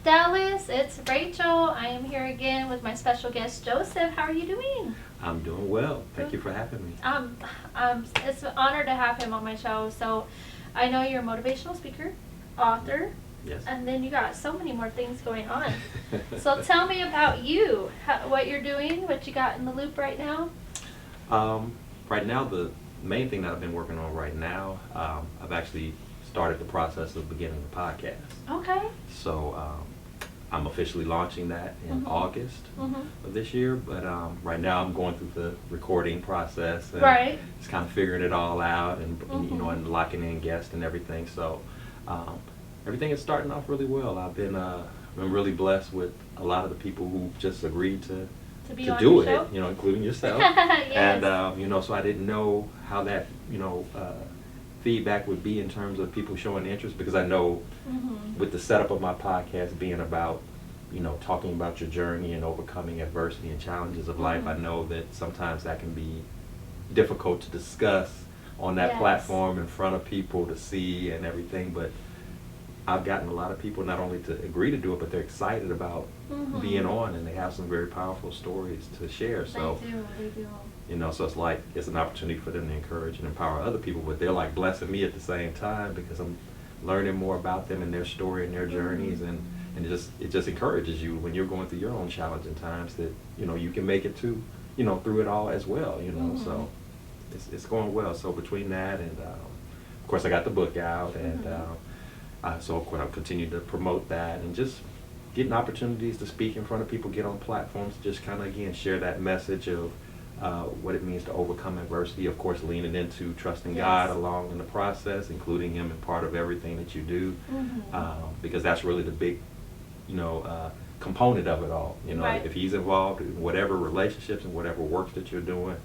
Dallas. It's Rachel. I am here again with my special guest, Joseph. How are you doing? I'm doing well. Thank you for having me. It's an honor to have him on my show. So, I know you're a motivational speaker, author, Yes. and then you got so many more things going on. So, tell me about you, what you're doing, what you got in the loop right now. Right now, the main thing that I've been working on right now, I've actually started the process of beginning the podcast. Okay. So I'm officially launching that in August of this year. But right now, I'm going through the recording process and Right. just kind of figuring it all out and and locking in guests and everything. So everything is starting off really well. I've been really blessed with a lot of the people who just agreed to be on do your it, show? including yourself. Yes. And so I didn't know how that feedback would be in terms of people showing interest, because I know with the setup of my podcast being about talking about your journey and overcoming adversity and challenges of life, I know that sometimes that can be difficult to discuss on that Yes. platform in front of people to see and everything. But I've gotten a lot of people not only to agree to do it, but they're excited about being on, and they have some very powerful stories to share. So They do. so it's like it's an opportunity for them to encourage and empower other people, but they're like blessing me at the same time, because I'm learning more about them and their story and their journeys, and it just encourages you when you're going through your own challenging times that you can make it to through it all as well. So it's going well. So between that and of course I got the book out, and so of course I'll continue to promote that and just getting opportunities to speak in front of people, get on platforms, just kind of again share that message of what it means to overcome adversity. Of course, leaning into trusting God along in the process, including Him in part of everything that you do, because that's really the big, component of it all. Right. If He's involved in whatever relationships and whatever works that you're doing,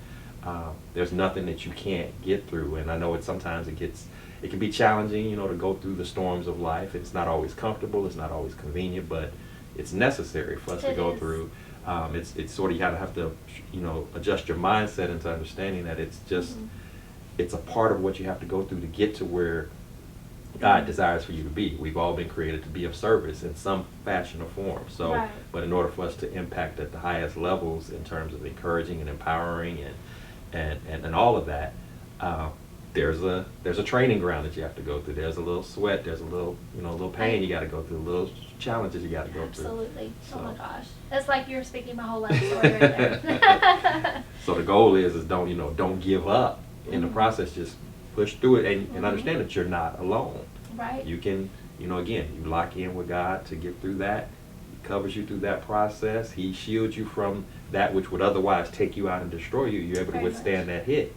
there's nothing that you can't get through. And I know sometimes it can be challenging, to go through the storms of life. It's not always comfortable, it's not always convenient, but it's necessary for us to go through. It's sort of, you gotta have to, adjust your mindset into understanding that it's just, it's a part of what you have to go through to get to where God desires for you to be. We've all been created to be of service in some fashion or form. So, but in order for us to impact at the highest levels in terms of encouraging and empowering and all of that, there's a training ground that you have to go through. There's a little sweat. There's a little little pain you got to go through. Little challenges you got to go through. Absolutely. So. Oh my gosh, that's like you're speaking my whole life story right there. So the goal is don't give up in the process. Just push through it and understand that you're not alone. Right. You can again, you lock in with God to get through that. He covers you through that process. He shields you from that which would otherwise take you out and destroy you. You're able to withstand that hit.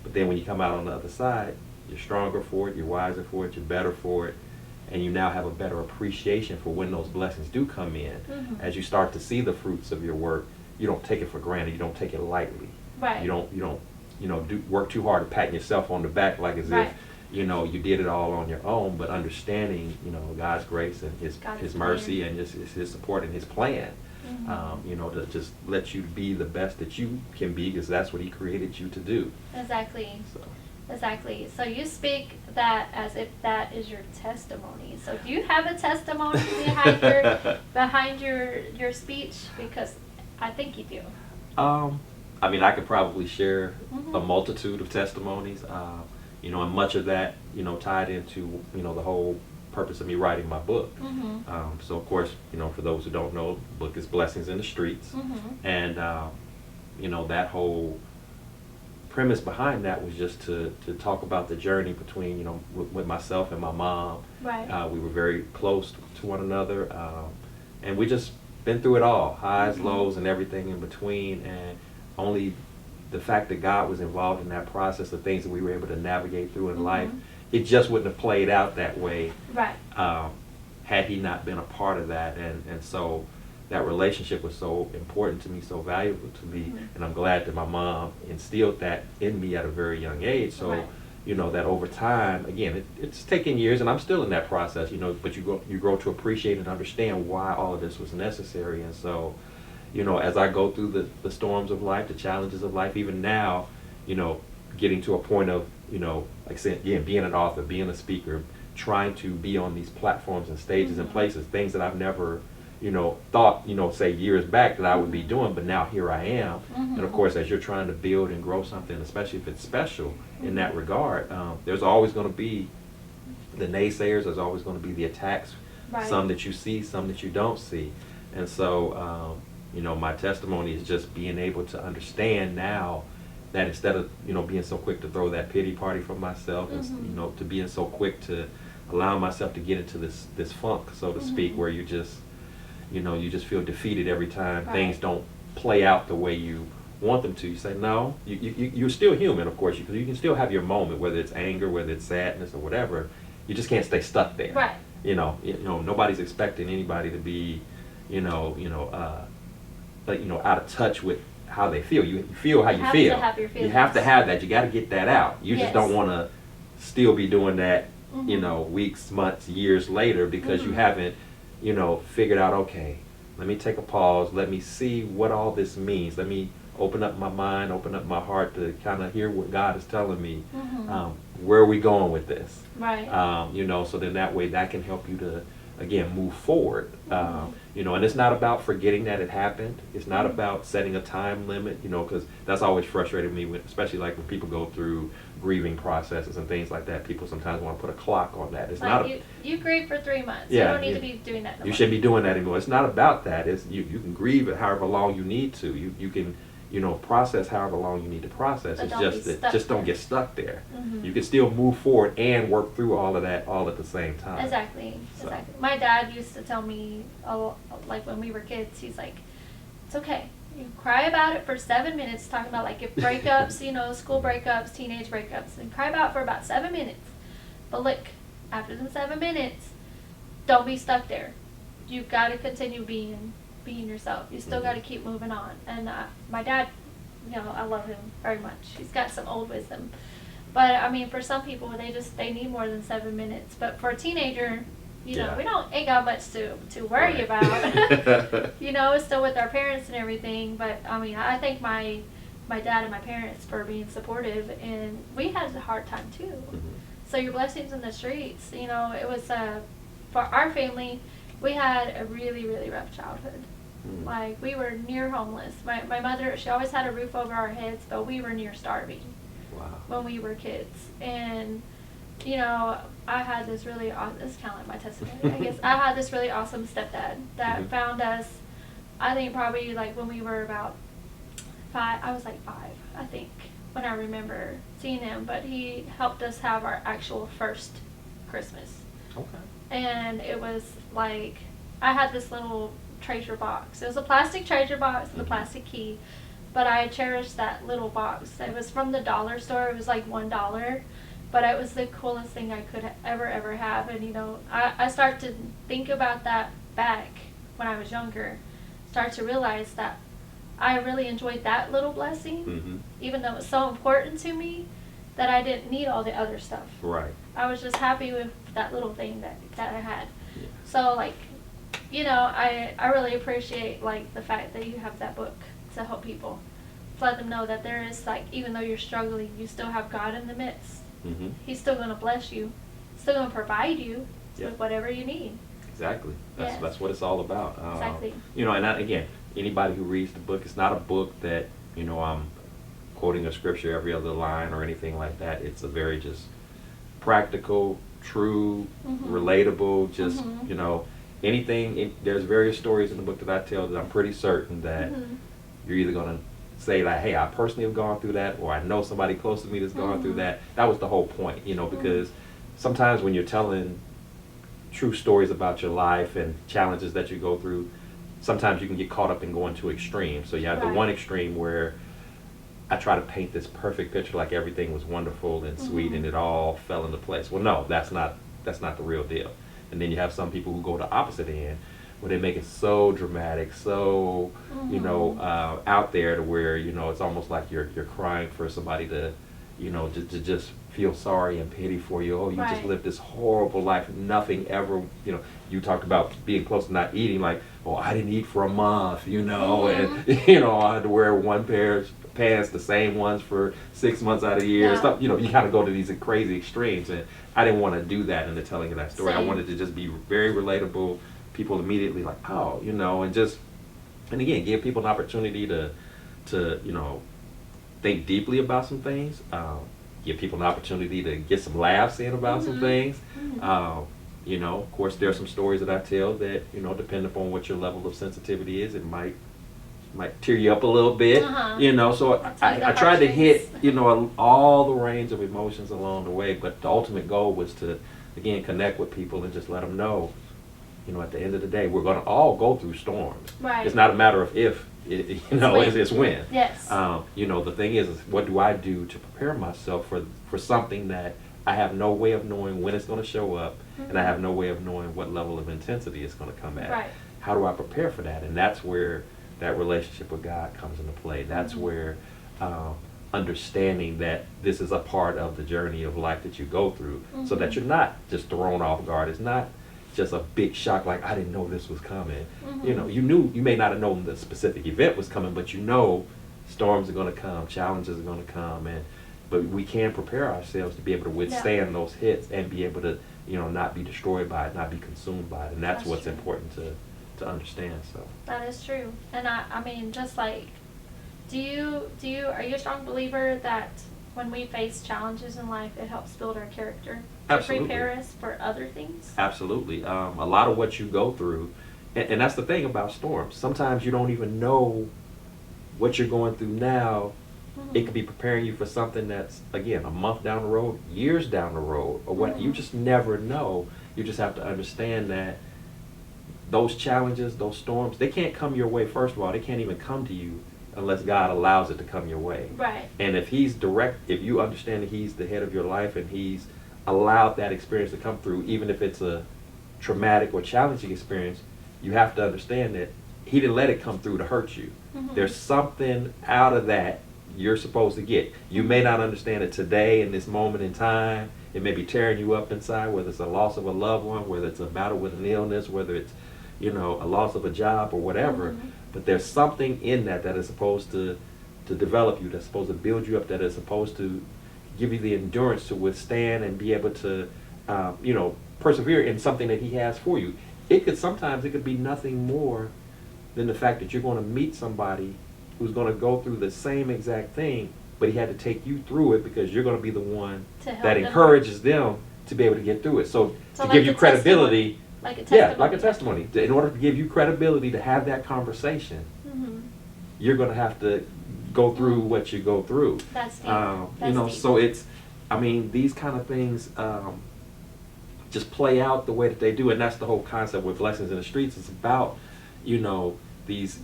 But then when you come out on the other side, you're stronger for it, you're wiser for it, you're better for it, and you now have a better appreciation for when those blessings do come in. As you start to see the fruits of your work, you don't take it for granted, you don't take it lightly. Right. You don't work too hard at patting yourself on the back like as if you did it all on your own, but understanding God's grace and His mercy and His support and His plan. To just let you be the best that you can be, because that's what He created you to do. Exactly. Exactly. So you speak that as if that is your testimony. So do you have a testimony behind your speech? Because I think you do. I could probably share a multitude of testimonies. And much of that tied into the whole purpose of me writing my book. So of course, for those who don't know, the book is Blessings in the Streets. And that whole premise behind that was just to talk about the journey between with myself and my mom. Right. We were very close to one another, and we just been through it all, highs, lows, and everything in between. And only the fact that God was involved in that process, the things that we were able to navigate through in life, it just wouldn't have played out that way had He not been a part of that. And so that relationship was so important to me, so valuable to me, and I'm glad that my mom instilled that in me at a very young age. So that over time, again, it's taken years, and I'm still in that process, but you grow to appreciate and understand why all of this was necessary. And so as I go through the storms of life, the challenges of life, even now, getting to a point of like I said, again, being an author, being a speaker, trying to be on these platforms and stages and places, things that I've never, thought, say years back that I would be doing, but now here I am. And of course, as you're trying to build and grow something, especially if it's special in that regard, there's always going to be the naysayers, there's always going to be the attacks, some that you see, some that you don't see. And so, my testimony is just being able to understand now that instead of, being so quick to throw that pity party for myself, and, to being so quick to allow myself to get into this funk, so to speak, where you just feel defeated every time things don't play out the way you want them to. You say, no, you're still human, of course, because you can still have your moment, whether it's anger, whether it's sadness or whatever. You just can't stay stuck there. Right. Nobody's expecting anybody to be, out of touch with how they feel. You feel how you feel. You have to have your feelings. You have to have that. You got to get that out. You just don't want to still be doing that, weeks, months, years later, because you haven't, figured out, okay, let me take a pause. Let me see what all this means. Let me open up my mind, open up my heart to kind of hear what God is telling me. Where are we going with this? Right. So then that way that can help you to, again, move forward. And it's not about forgetting that it happened. It's not about setting a time limit, because that's always frustrated me, especially like when people go through grieving processes and things like that. People sometimes want to put a clock on that. It's not you grieve for 3 months. Yeah, you don't need to be doing that no more. You shouldn't be doing that anymore. It's not about that. It's you can grieve it however long you need to. You can process however long you need to process. But it's just that don't get stuck there. Mm-hmm. You can still move forward and work through all of that all at the same time. Exactly. My dad used to tell me, like when we were kids, he's like, it's okay. You cry about it for 7 minutes, talking about like if breakups, school breakups, teenage breakups, and cry about it for about 7 minutes. But look, after the 7 minutes, don't be stuck there. You've got to continue being yourself. You still got to keep moving on. And my dad, I love him very much. He's got some old wisdom. But I mean, for some people, they need more than 7 minutes. But for a teenager, we ain't got much to worry about. It's still with our parents and everything. But I mean, I thank my dad and my parents for being supportive, and we had a hard time too. So your blessings in the streets, it was for our family. We had a really, really rough childhood. Like, we were near homeless. My mother, she always had a roof over our heads, but we were near starving when we were kids. And, I had this really awesome, this is kind of like my testimony, I guess. I had this really awesome stepdad that found us, I think probably like when we were about 5, I was like 5, I think, when I remember seeing him. But he helped us have our actual first Christmas. Okay. And it was like, I had this little treasure box. It was a plastic treasure box with a plastic key, but I cherished that little box. It was from the dollar store. It was like $1, but it was the coolest thing I could ever have. And I start to think about that back when I was younger, start to realize that I really enjoyed that little blessing, even though it was so important to me that I didn't need all the other stuff. Right. I was just happy with that little thing that I had. Yeah. So like, I really appreciate like the fact that you have that book to help people, to let them know that there is, like, even though you're struggling, you still have God in the midst. He's still going to bless you, still going to provide you with whatever you need. Exactly. That's what it's all about. Exactly. And again, anybody who reads the book, it's not a book that I'm quoting a scripture every other line or anything like that. It's a very just practical, true, relatable, just anything. There's various stories in the book that I tell that I'm pretty certain that you're either going to say like, hey, I personally have gone through that, or I know somebody close to me that's gone through that. That was the whole point, because sometimes when you're telling true stories about your life and challenges that you go through, sometimes you can get caught up in going to extremes. So you have the one extreme where I try to paint this perfect picture, like everything was wonderful and sweet and it all fell into place. Well, no, that's not the real deal. And then you have some people who go the opposite end, where they make it so dramatic, so out there, to where it's almost like you're crying for somebody to to just feel sorry and pity for you. Oh, you just lived this horrible life. Nothing ever. You talked about being close to not eating. Like, oh, I didn't eat for a month. And I had to wear one pair of pants, the same ones for 6 months out of the year. Stuff. You kind of go to these crazy extremes, and I didn't want to do that in the telling of that story. I Same. wanted to just be very relatable. People immediately like, oh, and again, give people an opportunity to think deeply about some things. Give people an opportunity to get some laughs in about some things. Of course, there are some stories that I tell that, depending upon what your level of sensitivity is, it might tear you up a little bit. So I tried to hit, all the range of emotions along the way, but the ultimate goal was to, again, connect with people and just let them know, at the end of the day, we're going to all go through storms. Right. It's not a matter of if, it's when. Yes. The thing is what do I do to prepare myself for something that I have no way of knowing when it's going to show up, and I have no way of knowing what level of intensity it's going to come at. Right. How do I prepare for that? And that's where that relationship with God comes into play. That's where understanding that this is a part of the journey of life that you go through, so that you're not just thrown off guard. It's not just a big shock like, I didn't know this was coming. You may not have known the specific event was coming, but storms are going to come, challenges are going to come, but we can prepare ourselves to be able to withstand those hits and be able to not be destroyed by it, not be consumed by it, and that's what's true. Important to understand. So that is true. And I mean, just like, are you a strong believer that when we face challenges in life, it helps build our character to Absolutely. prepare us for other things? Absolutely. A lot of what you go through, and that's the thing about storms. Sometimes you don't even know what you're going through now. It could be preparing you for something that's, again, a month down the road, years down the road, or what. You just never know. You just have to understand that those challenges, those storms, they can't come your way. First of all, they can't even come to you unless God allows it to come your way. Right. And if you understand that He's the head of your life and He's allowed that experience to come through, even if it's a traumatic or challenging experience, you have to understand that He didn't let it come through to hurt you. There's something out of that you're supposed to get. You may not understand it today in this moment in time. It may be tearing you up inside, whether it's a loss of a loved one, whether it's a battle with an illness, whether it's a loss of a job or whatever. But there's something in that is supposed to develop you, that's supposed to build you up, that is supposed to give you the endurance to withstand and be able to persevere in something that He has for you. Sometimes it could be nothing more than the fact that you're going to meet somebody who's going to go through the same exact thing, but He had to take you through it because you're going to be the one that encourages them to be able to get through it. So to like give you credibility, like a testimony. like a testimony. In order to give you credibility to have that conversation, you're going to have to go through what you go through. That's deep. So these kind of things just play out the way that they do, and that's the whole concept with Blessings in the Streets. It's about, these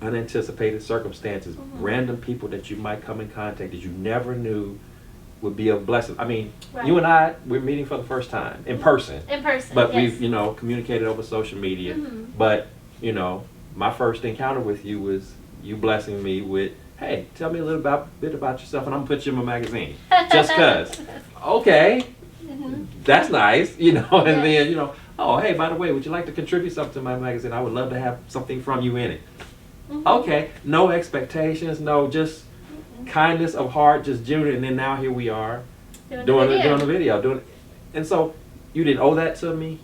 unanticipated circumstances, random people that you might come in contact that you never knew would be a blessing. Right. You and I, we're meeting for the first time in person. But yes. we've, communicated over social media. But, my first encounter with you was you blessing me with, hey, tell me a little bit about yourself, and I'm gonna put you in my magazine. Just cause. Okay. That's nice, and then, oh, hey, by the way, would you like to contribute something to my magazine? I would love to have something from you in it. Okay, no expectations, no, just kindness of heart, just genuine, and then now here we are doing a video. And so you didn't owe that to me.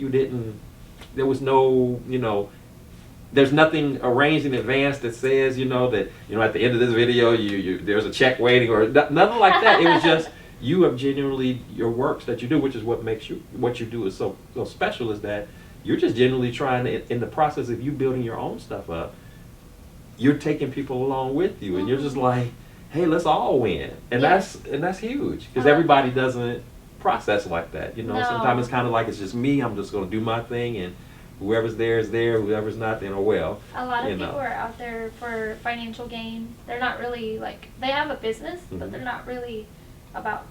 There was no, there's nothing arranged in advance that says, that, at the end of this video, there's a check waiting or nothing like that. It was just, you have genuinely, your works that you do, which is what makes what you do is so special, is that you're just genuinely trying to, in the process of you building your own stuff up, you're taking people along with you, and you're just like, hey, let's all win. And that's huge, because everybody doesn't process like that. No. Sometimes it's kind of like, it's just me, I'm just going to do my thing, and whoever's there is there, whoever's not, then, oh well. A lot of people are out there for financial gain. They're not really, they have a business, but they're not really about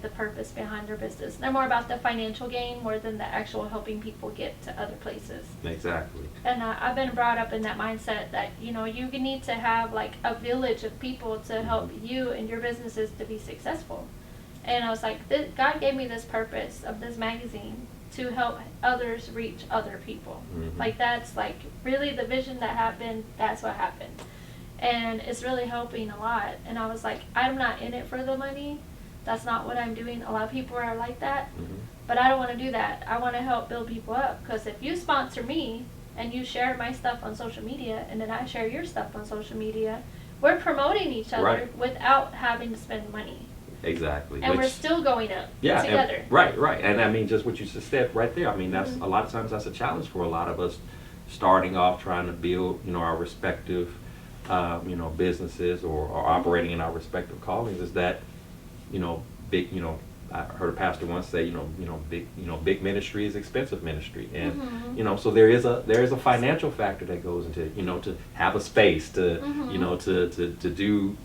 the purpose behind their business. They're more about the financial gain more than the actual helping people get to other places. Exactly. And I've been brought up in that mindset that you need to have a village of people to help you and your businesses to be successful. And I was like, God gave me this purpose of this magazine to help others reach other people. That's really the vision that happened. That's what happened. And it's really helping a lot. And I was like, I'm not in it for the money. That's not what I'm doing. A lot of people are like that, Mm-hmm. but I don't want to do that. I want to help build people up, because if you sponsor me and you share my stuff on social media and then I share your stuff on social media, we're promoting each other Right. without having to spend money. Exactly. And we're still going up Yeah, together. right. And I mean, just what you just said right there. I mean, that's a lot of times that's a challenge for a lot of us, starting off trying to build, our respective, businesses, or operating in our respective callings. Is that, big, I heard a pastor once say, big ministry is expensive ministry, and so there is a financial factor that goes into, to have a space to, to do,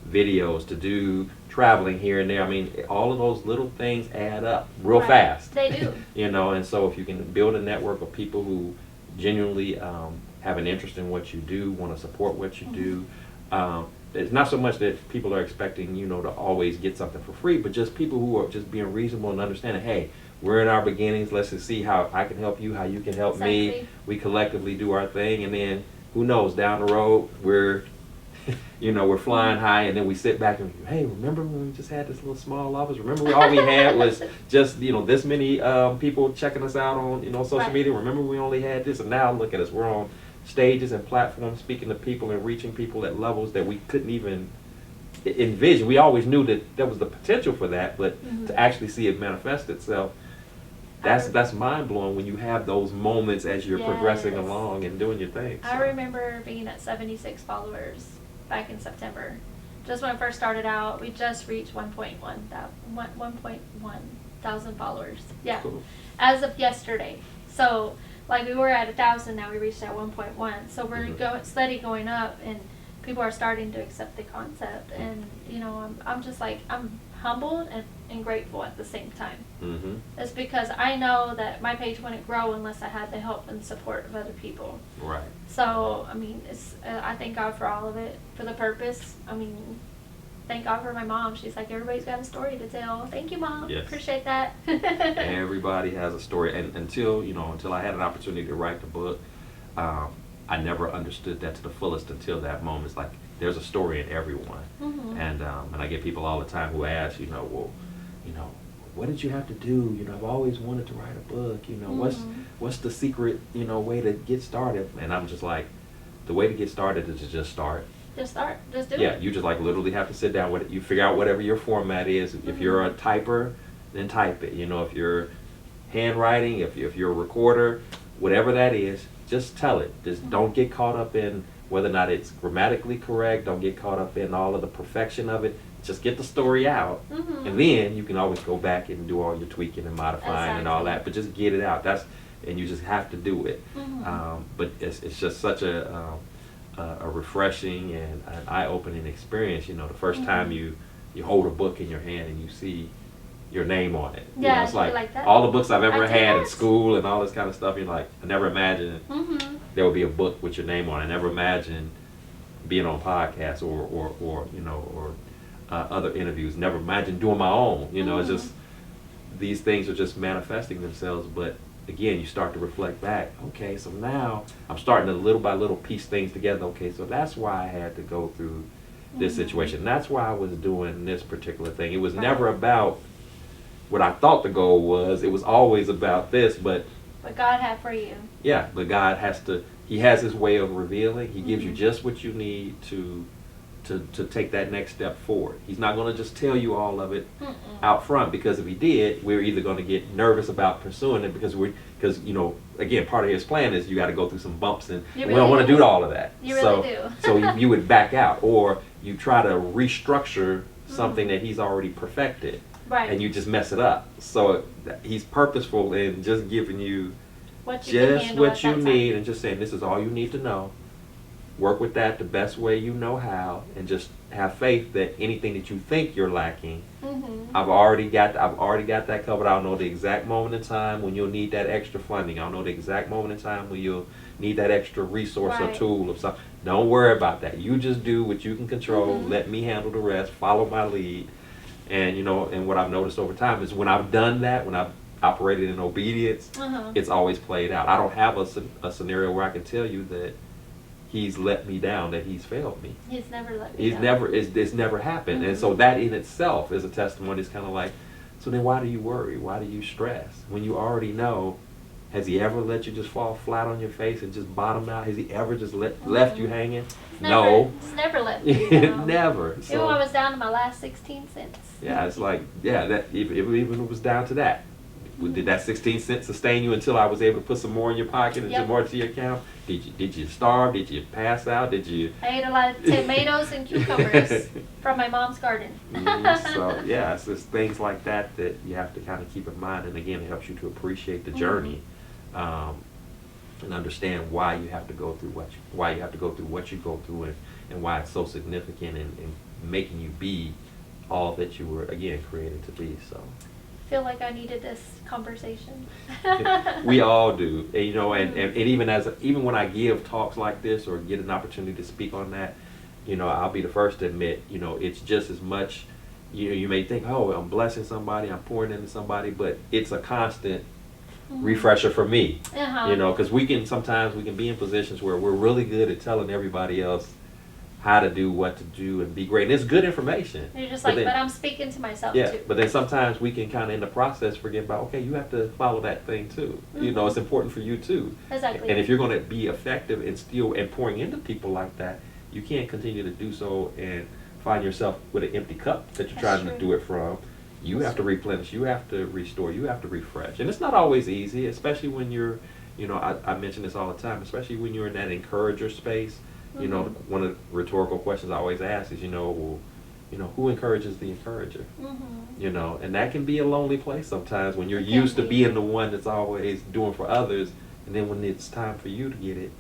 videos, to do traveling here and there. I mean, all of those little things add up real fast. They do. And so if you can build a network of people who genuinely have an interest in what you do, want to support what you do, it's not so much that people are expecting, to always get something for free, but just people who are just being reasonable and understanding, hey, we're in our beginnings, let's just see how I can help you, how you can help me. We collectively do our thing, and then who knows, down the road, we're flying high, and then we sit back and, hey, remember when we just had this little small office? Remember all we had was just, this many people checking us out on, social media? Remember we only had this, and now look at us. We're on stages and platforms speaking to people and reaching people at levels that we couldn't even envision. We always knew that there was the potential for that, but to actually see it manifest itself, that's mind-blowing when you have those moments as you're progressing along and doing your thing. So. I remember being at 76 followers back in September. Just when I first started out, we just reached 1.1 thousand followers. Yeah, cool. As of yesterday. So, like, we were at 1,000, now we reached at 1.1. So we're steady going up, and people are starting to accept the concept. And, I'm just like, I'm humbled and grateful at the same time. It's because I know that my page wouldn't grow unless I had the help and support of other people. Right. So, I mean, I thank God for all of it, for the purpose. I mean, thank God for my mom. She's like, everybody's got a story to tell. Thank you, Mom. Yes. Appreciate that. Everybody has a story, and until I had an opportunity to write the book, I never understood that to the fullest until that moment. It's like there's a story in everyone, and I get people all the time who ask, well, what did you have to do? I've always wanted to write a book. What's the secret, way to get started? And I'm just like, the way to get started is to just start. Just start. Just do it. Yeah, you just like literally have to sit down with it. You figure out whatever your format is. If you're a typer, then type it. If you're handwriting, if you're a recorder, whatever that is, just tell it. Just don't get caught up in whether or not it's grammatically correct. Don't get caught up in all of the perfection of it. Just get the story out, and then you can always go back and do all your tweaking and modifying and all that. But just get it out. And you just have to do it. But it's just such a refreshing and an eye-opening experience. The first time you hold a book in your hand and you see your name on it. Yeah, it's like that. all the books I've ever had in school and all this kind of stuff. You're like, I never imagined there would be a book with your name on it. I never imagined being on podcasts or other interviews. Never imagined doing my own. It's just these things are just manifesting themselves. But again, you start to reflect back. Okay, so now I'm starting to little by little piece things together. Okay, so that's why I had to go through this situation. That's why I was doing this particular thing. It was never about what I thought the goal was. It was always about this, but God had for you. Yeah, but God He has His way of revealing. He gives you just what you need to take that next step forward. He's not going to just tell you all of it out front, because if He did, we're either going to get nervous about pursuing it because again, part of His plan is you got to go through some bumps, and we don't want to do all of that. You really do. So you would back out, or you try to restructure something that He's already perfected. Right. And you just mess it up. So He's purposeful in just giving you what you need, and just saying, this is all you need to know. Work with that the best way you know how, and just have faith that anything that you think you're lacking, I've already got that covered. I'll know the exact moment in time when you'll need that extra funding. I'll know the exact moment in time when you'll need that extra resource or tool or something. Don't worry about that. You just do what you can control. Let me handle the rest. Follow my lead. And and what I've noticed over time is when I've done that, when I've operated in obedience, it's always played out. I don't have a scenario where I can tell you that he's let me down, that he's failed me. He's never let me down. It's never happened. And so that in itself is a testimony. It's kind of like, so then why do you worry? Why do you stress? When you already know, has he ever let you just fall flat on your face and just bottom out? Has he ever just left you hanging? No. He's never let me down. Never. Even So, when I was down to my last 16 cents. yeah, it's like, yeah, that even if it was down to that. Did that 16 cents sustain you until I was able to put some more in your pocket and some more to your account? Did you starve? Did you pass out? Did you? I ate a lot of tomatoes and cucumbers from my mom's garden. So yeah, it's just things like that that you have to kind of keep in mind, and again, it helps you to appreciate the journey, and understand why you have to go through what you go through, and why it's so significant in making you be all that you were again created to be. So. Feel like I needed this conversation. We all do, and, you know, and even when I give talks like this or get an opportunity to speak on that, you know, I'll be the first to admit, you know, it's just as much, you know, you may think, oh, I'm blessing somebody, I'm pouring into somebody, but it's a constant refresher for me, you know, because sometimes we can be in positions where we're really good at telling everybody else how to do what to do and be great. And it's good information. You're just like, but I'm speaking to myself too. too. But then sometimes we can kind of in the process forget about, okay, you have to follow that thing too. You know, it's important for you too. Exactly. And if you're going to be effective and pouring into people like that, you can't continue to do so and find yourself with an empty cup that you're trying to do it from. You have to replenish, you have to restore, you have to refresh. And it's not always easy, especially when you're, you know, I mention this all the time, especially when you're in that encourager space. You know, one of the rhetorical questions I always ask is, well, who encourages the encourager? You know, and that can be a lonely place sometimes when you're used to being the one that's always doing for others, and then when it's time for you to get it.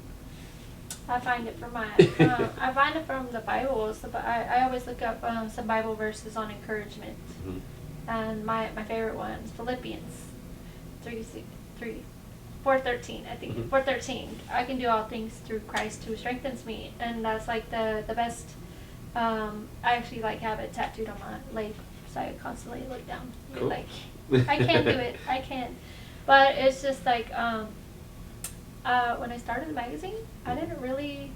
I find it from I find it from the Bible. So I always look up some Bible verses on encouragement, and my favorite one is Philippians 4:13, I think. 4:13. I can do all things through Christ who strengthens me, and that's like the best. I actually have it tattooed on my leg, so I constantly look down. Cool. Like, I can't do it. I can't. But it's just like when I started the magazine, I didn't really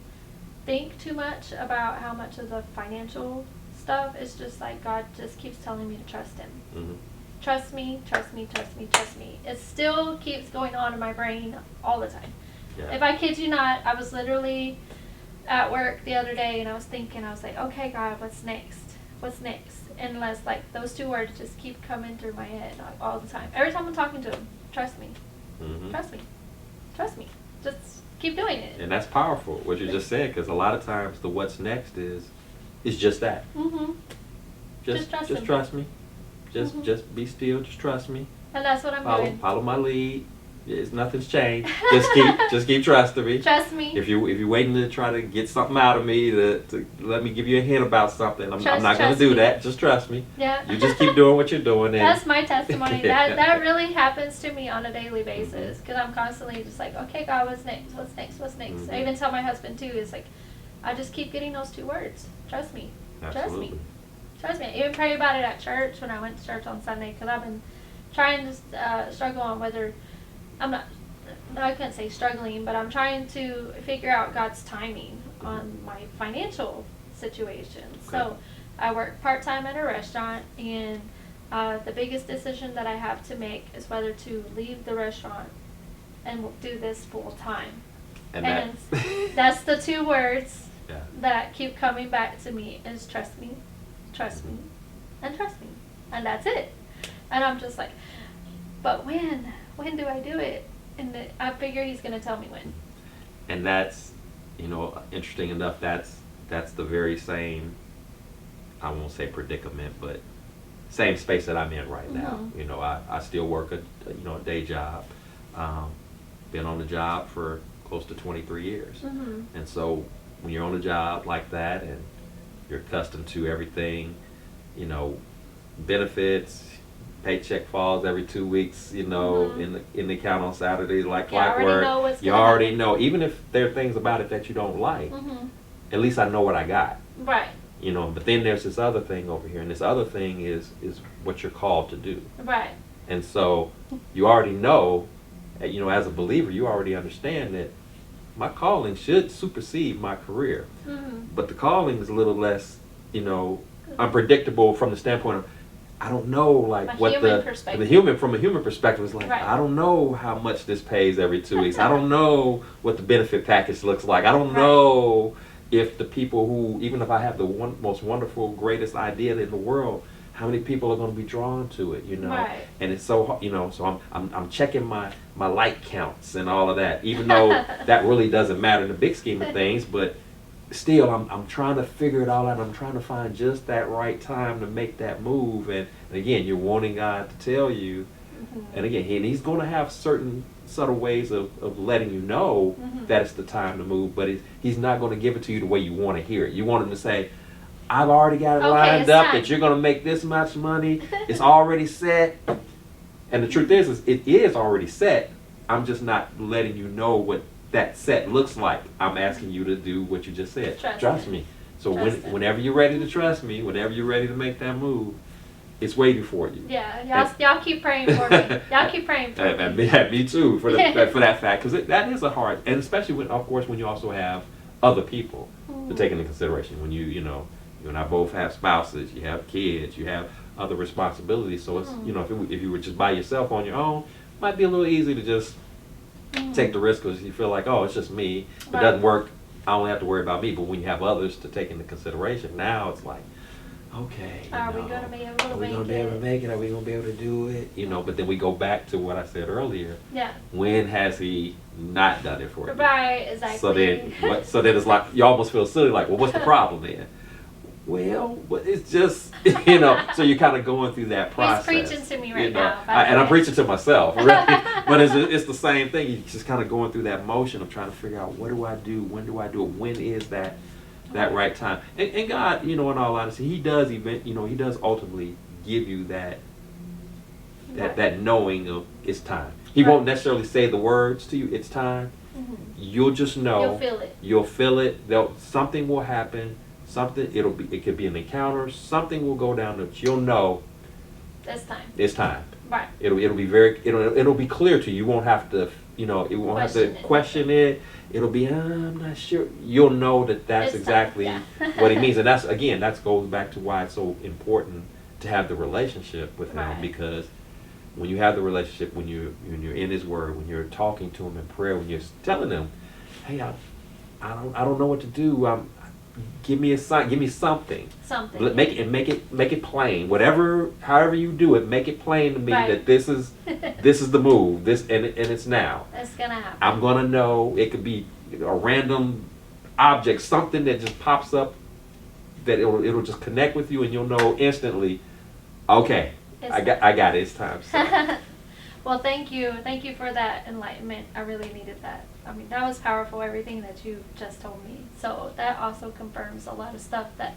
think too much about how much of the financial stuff. It's just like God just keeps telling me to trust Him. Trust me, trust me, trust me, trust me. It still keeps going on in my brain all the time. Yeah. If I kid you not, I was literally at work the other day and I was like, okay, God, what's next? What's next? And those two words just keep coming through my head all the time. Every time I'm talking to Him, trust me. Trust me. Trust me. Just keep doing it. And that's powerful, what you just said, because a lot of times the what's next is just that. Just trust me. Just be still. Just trust me. And that's what I'm doing. Follow my lead. Nothing's changed. Just keep trusting me. Trust me. If you're waiting to try to get something out of me to let me give you a hint about something, I'm not going to do that. Just trust me. Yeah. You just keep doing what you're doing. That's my testimony. That really happens to me on a daily basis because I'm constantly just like, okay, God, what's next? What's next? What's next? I even tell my husband too. It's like, I just keep getting those two words. Trust me. Absolutely. Trust me. Trust me. I even pray about it at church when I went to church on Sunday because I've been trying to struggle on whether I couldn't say struggling, but I'm trying to figure out God's timing on my financial situation. Okay. So I work part-time at a restaurant, and the biggest decision that I have to make is whether to leave the restaurant and do this full-time. And that's the two words that keep coming back to me is trust me, and trust me. And that's it. And I'm just like, but when do I do it? And I figure He's going to tell me when. And that's, interesting enough, that's the very same, I won't say predicament, but same space that I'm in right now. I still work a day job. Been on the job for close to 23 years. And so when you're on a job like that and you're accustomed to everything, benefits, paycheck falls every 2 weeks, in the account on Saturdays like clockwork. You already know, even if there are things about it that you don't like, at least I know what I got. Right. But then there's this other thing over here, and this other thing is what you're called to do. Right. And so you already know, as a believer, you already understand that my calling should supersede my career. But the calling is a little less, unpredictable from the standpoint of, I don't know, like from a what from a human perspective is like. Right. I don't know how much this pays every 2 weeks. I don't know what the benefit package looks like. I don't know if the people who, even if I have the most wonderful, greatest idea in the world, how many people are going to be drawn to it, Right. And it's so, so I'm checking my like counts and all of that, even though that really doesn't matter in the big scheme of things, but still I'm trying to figure it all out. I'm trying to find just that right time to make that move, and again, you're wanting God to tell you, and again, he's going to have certain subtle ways of letting you know that it's the time to move, but he's not going to give it to you the way you want to hear it. You want him to say, I've already got it lined up that you're going to make this much money. It's already set. And the truth is it is already set. I'm just not letting you know what that set looks like. I'm asking you to do what you just said. Trust me. So whenever you're ready to trust me, whenever you're ready to make that move, it's waiting for you. Yeah, y'all keep praying for me. Y'all keep praying for me. Me too, for that fact, because that is a hard, and especially when, of course, when you also have other people to take into consideration. When you and I both have spouses, you have kids, you have other responsibilities. So it's if you were just by yourself on your own, it might be a little easy to just take the risk because you feel like, oh, it's just me. If it doesn't work, I only have to worry about me. But when you have others to take into consideration, now it's like, okay, are we going to be able to are we going to be able to make it? Are we going to be able to do it? But then we go back to what I said earlier. Yeah. When has he not done it for you? Right, exactly. So then it's like, you almost feel silly, like, well, what's the problem then? Well, it's just, so you're kind of going through that process. He's preaching to me right now. And I'm preaching to myself, really. But it's the same thing. You're just kind of going through that motion of trying to figure out, what do I do? When do I do it? When is that right time? And God, in all honesty, he does he does ultimately give you that knowing of it's time. He won't necessarily say the words to you, it's time. You'll just know. You'll feel it. You'll feel it. Something will happen. It could be an encounter. Something will go down that you'll know. It's time. It's time. Right. It'll be clear to you. You won't have to, you won't have to question it. It'll be, I'm not sure. You'll know that's exactly what he means. And that goes back to why it's so important to have the relationship with him, because when you have the relationship, when you're in his word, when you're talking to him in prayer, when you're telling him, hey, I don't know what to do. Give me a sign. Give me something. Something. Make it plain. However you do it, make it plain to me that this is the move. And it's now. It's gonna happen. I'm gonna know. It could be a random object, something that just pops up, that it'll just connect with you, and you'll know instantly. Okay, I got it. It's time. So. Well, thank you for that enlightenment. I really needed that. I mean, that was powerful, everything that you just told me. So that also confirms a lot of stuff that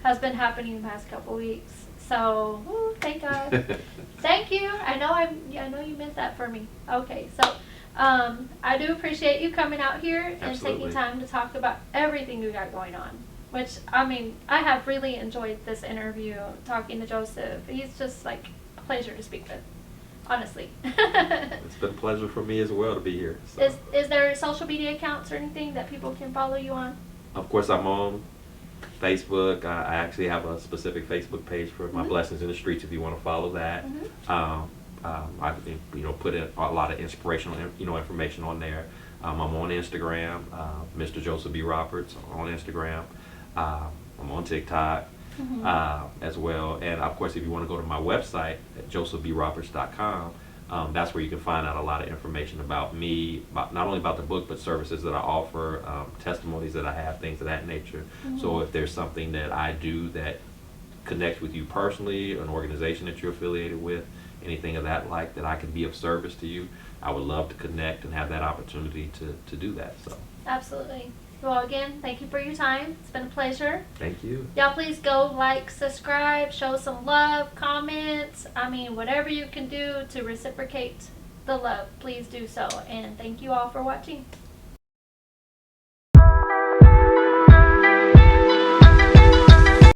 has been happening the past couple weeks. So, thank God. Thank you. I know you meant that for me. Okay, so I do appreciate you coming out here and taking time to talk about everything you got going on. Which, I have really enjoyed this interview, talking to Joseph. He's just like a pleasure to speak with. Honestly. It's been a pleasure for me as well to be here. So. Is there social media accounts or anything that people can follow you on? Of course, I'm on Facebook. I actually have a specific Facebook page for my Blessings in the Streets if you want to follow that. I put in a lot of inspirational information on there. I'm on Instagram, Mr. Jospeh B. Roberts on Instagram. I'm on TikTok. As well, and of course, if you want to go to my website at josephbroberts.com, that's where you can find out a lot of information about me, not only about the book, but services that I offer, testimonies that I have, things of that nature. So if there's something that I do that connects with you personally, an organization that you're affiliated with, anything of that that I can be of service to you, I would love to connect and have that opportunity to do that. So absolutely. Well, again, thank you for your time. It's been a pleasure. Thank you. Y'all please go like, subscribe, show some love, comments. Whatever you can do to reciprocate the love, please do so. And thank you all for watching.